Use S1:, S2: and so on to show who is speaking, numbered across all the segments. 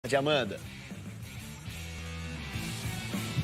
S1: De Amanda.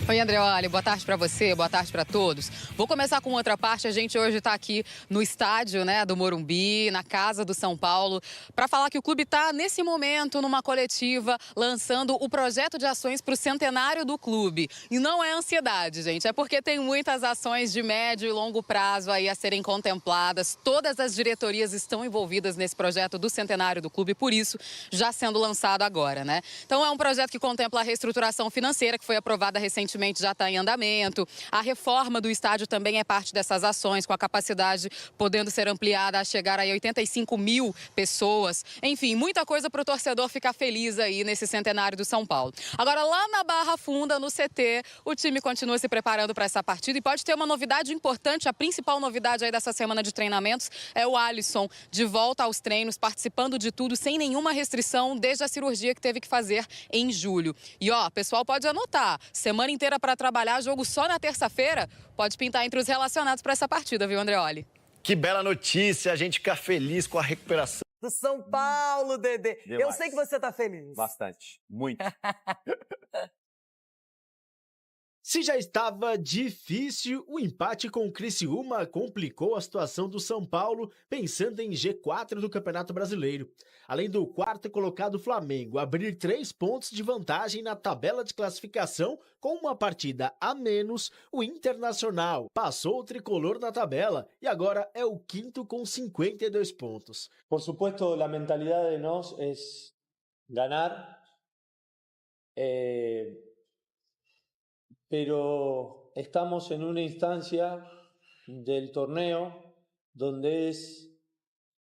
S2: Oi, Andreoli, boa tarde para você, boa tarde para todos. Vou começar com outra parte. A gente hoje está aqui no estádio, do Morumbi, na casa do São Paulo, para falar que o clube está, nesse momento, numa coletiva, lançando o projeto de ações para o centenário do clube. E não é ansiedade, gente, é porque tem muitas ações de médio e longo prazo aí a serem contempladas. Todas as diretorias estão envolvidas nesse projeto do centenário do clube, por isso, já sendo lançado agora, né? Então, é um projeto que contempla a reestruturação financeira, que foi aprovada recentemente, já está em andamento. A reforma do estádio também é parte dessas ações, com a capacidade podendo ser ampliada a chegar a 85 mil pessoas. Enfim, muita coisa para o torcedor ficar feliz aí nesse centenário do São Paulo. Agora, lá na Barra Funda, no CT, o time continua se preparando para essa partida e pode ter uma novidade importante. A principal novidade aí dessa semana de treinamentos é o Alisson de volta aos treinos, participando de tudo sem nenhuma restrição desde a cirurgia que teve que fazer em julho. E ó, pessoal pode anotar, semana inteira para trabalhar, jogo só na terça-feira, pode pintar entre os relacionados para essa partida, viu, Andreoli?
S1: Que bela notícia, a gente fica feliz com a recuperação
S3: do São Paulo, Dedê.
S4: Demais.
S3: Eu sei que você tá feliz.
S4: Bastante, muito.
S5: Se já estava difícil, o empate com o Criciúma complicou a situação do São Paulo, pensando em G4 do Campeonato Brasileiro. Além do quarto colocado Flamengo abrir 3 pontos de vantagem na tabela de classificação, com uma partida a menos, o Internacional passou o tricolor na tabela e agora é o quinto com 52 pontos.
S6: Por supuesto, a mentalidade de nós é ganar. Pero estamos en una instancia del torneo donde es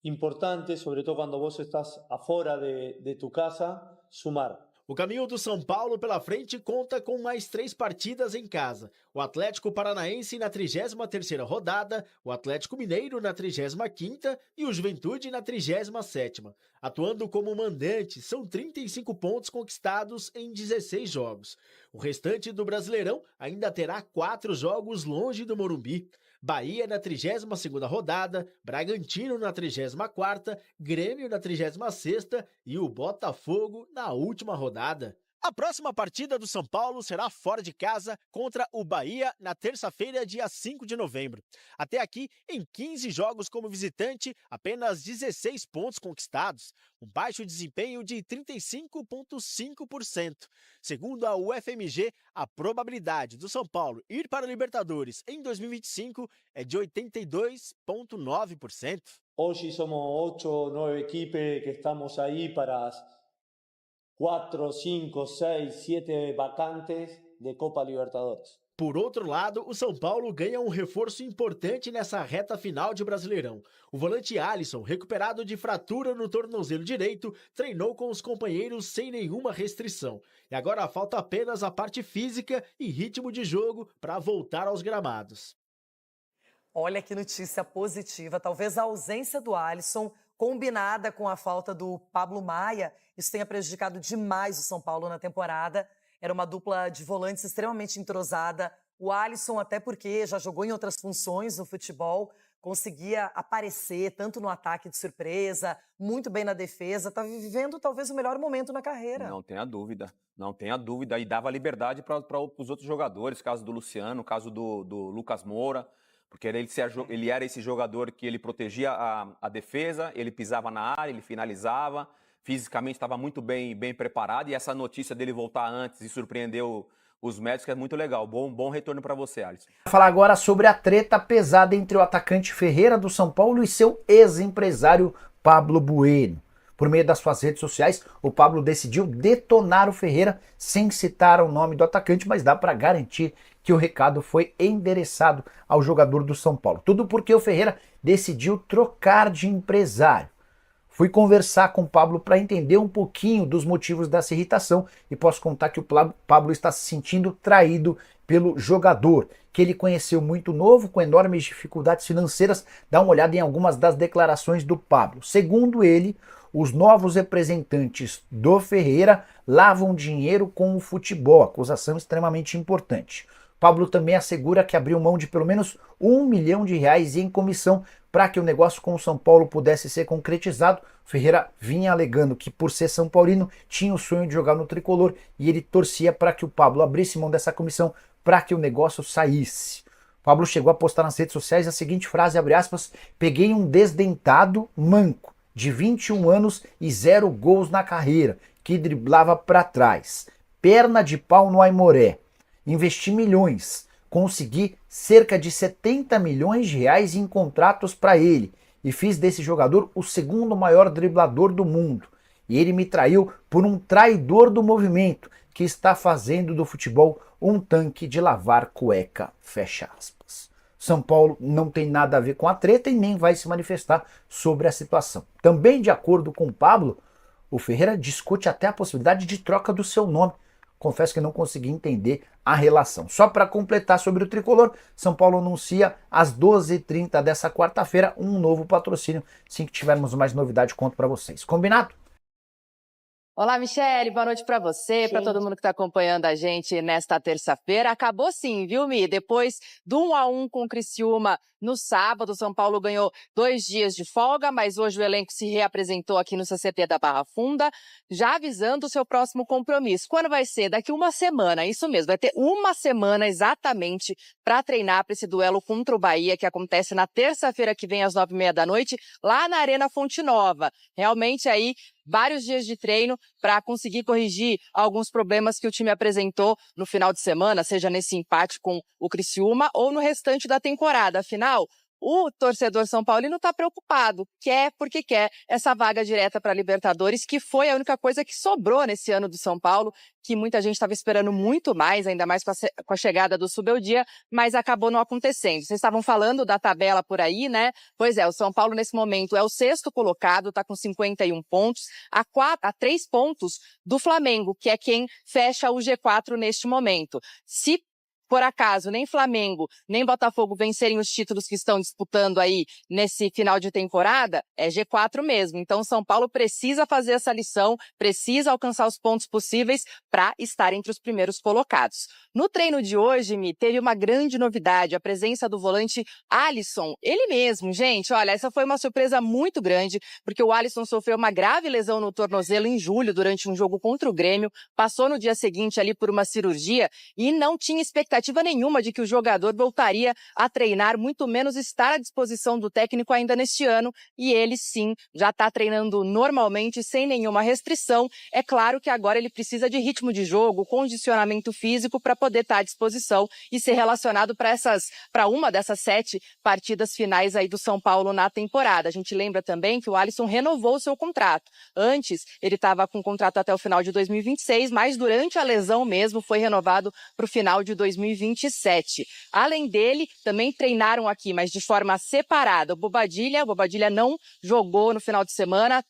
S6: importante, sobre todo cuando vos estás afuera de tu casa, sumar.
S5: O caminho do São Paulo pela frente conta com mais 3 partidas em casa. O Atlético Paranaense na 33ª rodada, o Atlético Mineiro na 35ª e o Juventude na 37ª. Atuando como mandante, são 35 pontos conquistados em 16 jogos. O restante do Brasileirão ainda terá 4 jogos longe do Morumbi. Bahia na 32ª rodada, Bragantino na 34ª, Grêmio na 36ª e o Botafogo na última rodada. A próxima partida do São Paulo será fora de casa contra o Bahia na terça-feira, dia 5 de novembro. Até aqui, em 15 jogos como visitante, apenas 16 pontos conquistados, um baixo desempenho de 35,5%. Segundo a UFMG, a probabilidade do São Paulo ir para a Libertadores em 2025 é de 82,9%.
S6: Hoje somos 8 ou 9 equipes que estamos aí para 4, 5, 6, 7 vacantes de Copa Libertadores.
S5: Por outro lado, o São Paulo ganha um reforço importante nessa reta final de Brasileirão. O volante Alisson, recuperado de fratura no tornozelo direito, treinou com os companheiros sem nenhuma restrição. E agora falta apenas a parte física e ritmo de jogo para voltar aos gramados.
S3: Olha que notícia positiva. Talvez a ausência do Alisson, combinada com a falta do Pablo Maia, isso tenha prejudicado demais o São Paulo na temporada. Era uma dupla de volantes extremamente entrosada. O Alisson, até porque já jogou em outras funções no futebol, conseguia aparecer tanto no ataque de surpresa, muito bem na defesa. Está vivendo talvez o melhor momento na carreira.
S4: Não tenha dúvida, não tenha dúvida. E dava liberdade para os outros jogadores, caso do Luciano, caso do Lucas Moura. Porque ele era esse jogador que ele protegia a defesa, ele pisava na área, ele finalizava, fisicamente estava muito bem preparado, e essa notícia dele voltar antes e surpreender os médicos é muito legal. Bom retorno para você, Alisson.
S7: Vou falar agora sobre a treta pesada entre o atacante Ferreira do São Paulo e seu ex-empresário Pablo Bueno. Por meio das suas redes sociais, o Pablo decidiu detonar o Ferreira sem citar o nome do atacante, mas dá para garantir que o recado foi endereçado ao jogador do São Paulo. Tudo porque o Ferreira decidiu trocar de empresário. Fui conversar com o Pablo para entender um pouquinho dos motivos dessa irritação e posso contar que o Pablo está se sentindo traído pelo jogador, que ele conheceu muito novo, com enormes dificuldades financeiras. Dá uma olhada em algumas das declarações do Pablo. Segundo ele, os novos representantes do Ferreira lavam dinheiro com o futebol, acusação extremamente importante. Pablo também assegura que abriu mão de pelo menos R$1 milhão em comissão para que o negócio com o São Paulo pudesse ser concretizado. Ferreira vinha alegando que, por ser São Paulino, tinha o sonho de jogar no tricolor e ele torcia para que o Pablo abrisse mão dessa comissão para que o negócio saísse. O Pablo chegou a postar nas redes sociais a seguinte frase, abre aspas, peguei um desdentado manco de 21 anos e 0 gols na carreira, que driblava para trás. Perna de pau no Aimoré. Investi milhões. Consegui cerca de 70 milhões de reais em contratos para ele. E fiz desse jogador o segundo maior driblador do mundo. E ele me traiu por um traidor do movimento, que está fazendo do futebol um tanque de lavar cueca. Fecha aspas. São Paulo não tem nada a ver com a treta e nem vai se manifestar sobre a situação. Também, de acordo com o Pablo, o Ferreira discute até a possibilidade de troca do seu nome. Confesso que não consegui entender a relação. Só para completar sobre o tricolor, São Paulo anuncia às 12h30 dessa quarta-feira um novo patrocínio. Assim que tivermos mais novidade, conto para vocês. Combinado?
S8: Olá, Michele, boa noite para você, para todo mundo que está acompanhando a gente nesta terça-feira. Acabou sim, viu, Mi? Depois do 1-1 com o Criciúma no sábado, o São Paulo ganhou 2 dias de folga, mas hoje o elenco se reapresentou aqui no CCP da Barra Funda, já avisando o seu próximo compromisso. Quando vai ser? Daqui uma semana, isso mesmo, vai ter uma semana exatamente para treinar para esse duelo contra o Bahia, que acontece na terça-feira que vem às 9h30 da noite, lá na Arena Fonte Nova. Realmente aí, vários dias de treino para conseguir corrigir alguns problemas que o time apresentou no final de semana, seja nesse empate com o Criciúma ou no restante da temporada. Afinal, o torcedor São Paulino está preocupado, quer porque quer essa vaga direta para a Libertadores, que foi a única coisa que sobrou nesse ano do São Paulo, que muita gente estava esperando muito mais, ainda mais com a chegada do Subeldia, mas acabou não acontecendo. Vocês estavam falando da tabela por aí, né? Pois é, o São Paulo nesse momento é o 6º colocado, está com 51 pontos, a 3 pontos do Flamengo, que é quem fecha o G4 neste momento. Se por acaso, nem Flamengo, nem Botafogo vencerem os títulos que estão disputando aí nesse final de temporada, é G4 mesmo. Então, São Paulo precisa fazer essa lição, precisa alcançar os pontos possíveis para estar entre os primeiros colocados. No treino de hoje, Mi, teve uma grande novidade, a presença do volante Alisson. Ele mesmo, gente, olha, essa foi uma surpresa muito grande, porque o Alisson sofreu uma grave lesão no tornozelo em julho, durante um jogo contra o Grêmio, passou no dia seguinte ali por uma cirurgia e não tinha expectativa nenhuma de que o jogador voltaria a treinar, muito menos estar à disposição do técnico ainda neste ano, e ele sim, já está treinando normalmente, sem nenhuma restrição. É claro que agora ele precisa de ritmo de jogo, condicionamento físico para poder estar à disposição e ser relacionado para uma dessas 7 partidas finais aí do São Paulo na temporada. A gente lembra também que o Alisson renovou o seu contrato. Antes, ele estava com contrato até o final de 2026, mas durante a lesão mesmo foi renovado para o final de 2027. Além dele, também treinaram aqui, mas de forma separada. O Bobadilla não jogou no final de semana,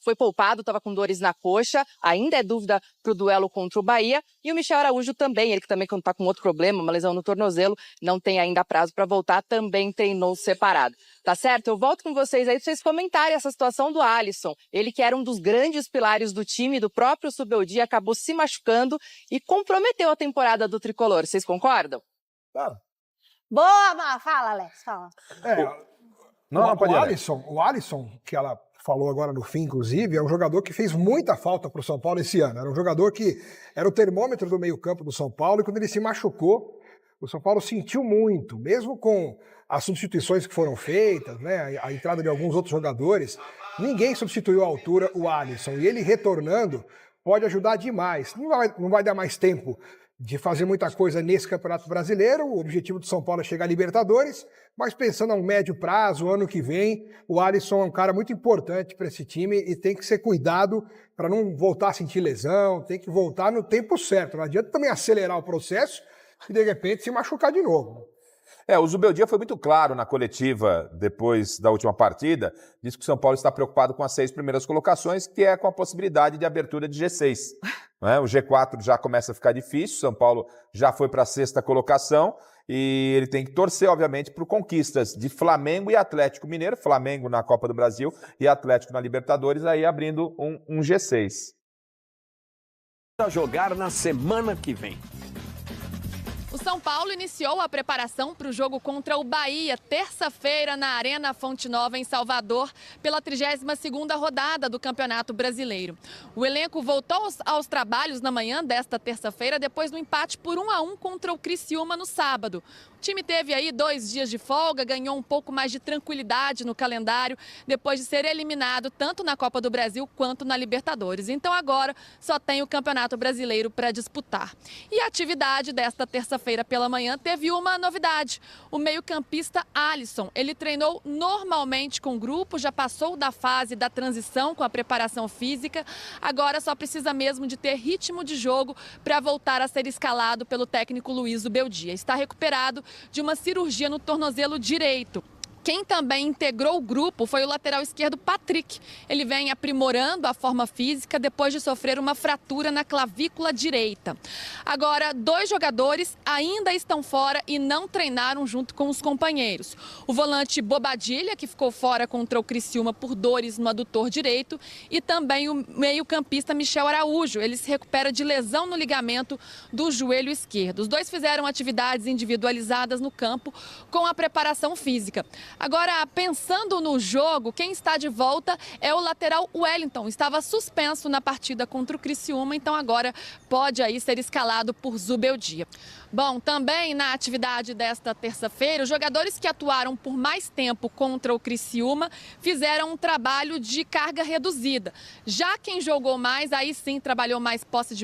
S8: foi poupado, estava com dores na coxa, ainda é dúvida para o duelo contra o Bahia. E o Michel Araújo também, ele que também está com outro problema, uma lesão no tornozelo, não tem ainda prazo para voltar, também treinou separado. Tá certo? Eu volto com vocês aí para vocês comentarem essa situação do Alisson. Ele que era um dos grandes pilares do time, do próprio Subeldia, acabou se machucando e comprometeu a temporada do Tricolor. Vocês concordam?
S9: Claro.
S10: Boa, Má. Fala, Alex, fala.
S9: O Alisson, que ela falou agora no fim, inclusive, é um jogador que fez muita falta para o São Paulo esse ano. Era um jogador que era o termômetro do meio-campo do São Paulo, e quando ele se machucou, o São Paulo sentiu muito, mesmo com as substituições que foram feitas, né, a entrada de alguns outros jogadores, ninguém substituiu à altura o Alisson, e ele retornando pode ajudar demais. Não vai dar mais tempo de fazer muita coisa nesse Campeonato Brasileiro. O objetivo do São Paulo é chegar à Libertadores, mas pensando a um médio prazo, ano que vem, o Alisson é um cara muito importante para esse time e tem que ser cuidado para não voltar a sentir lesão, tem que voltar no tempo certo. Não adianta também acelerar o processo e de repente se machucar de novo.
S11: O Zubeldia foi muito claro na coletiva depois da última partida, disse que o São Paulo está preocupado com as 6 primeiras colocações, que é com a possibilidade de abertura de G6. O G4 já começa a ficar difícil, São Paulo já foi para a 6ª colocação e ele tem que torcer, obviamente, por conquistas de Flamengo e Atlético Mineiro, Flamengo na Copa do Brasil e Atlético na Libertadores, aí abrindo um G6.
S1: A jogar na semana que vem.
S12: O São Paulo iniciou a preparação para o jogo contra o Bahia, terça-feira, na Arena Fonte Nova, em Salvador, pela 32ª rodada do Campeonato Brasileiro. O elenco voltou aos trabalhos na manhã desta terça-feira, depois do empate por 1-1 contra o Criciúma no sábado. O time teve aí 2 dias de folga, ganhou um pouco mais de tranquilidade no calendário, depois de ser eliminado tanto na Copa do Brasil quanto na Libertadores. Então agora só tem o Campeonato Brasileiro para disputar. E a atividade desta terça-feira pela manhã teve uma novidade. O meio-campista Alisson, ele treinou normalmente com o grupo, já passou da fase da transição com a preparação física, agora só precisa mesmo de ter ritmo de jogo para voltar a ser escalado pelo técnico Luiz Ubeldia. Está recuperado de uma cirurgia no tornozelo direito. Quem também integrou o grupo foi o lateral esquerdo Patrick. Ele vem aprimorando a forma física depois de sofrer uma fratura na clavícula direita. Agora, 2 jogadores ainda estão fora e não treinaram junto com os companheiros. O volante Bobadilha, que ficou fora contra o Criciúma por dores no adutor direito, e também o meio-campista Michel Araújo. Ele se recupera de lesão no ligamento do joelho esquerdo. Os 2 fizeram atividades individualizadas no campo com a preparação física. Agora, pensando no jogo, quem está de volta é o lateral Wellington. Estava suspenso na partida contra o Criciúma, então agora pode aí ser escalado por Zubeldia. Bom, também na atividade desta terça-feira, os jogadores que atuaram por mais tempo contra o Criciúma fizeram um trabalho de carga reduzida. Já quem jogou mais, aí sim trabalhou mais posse de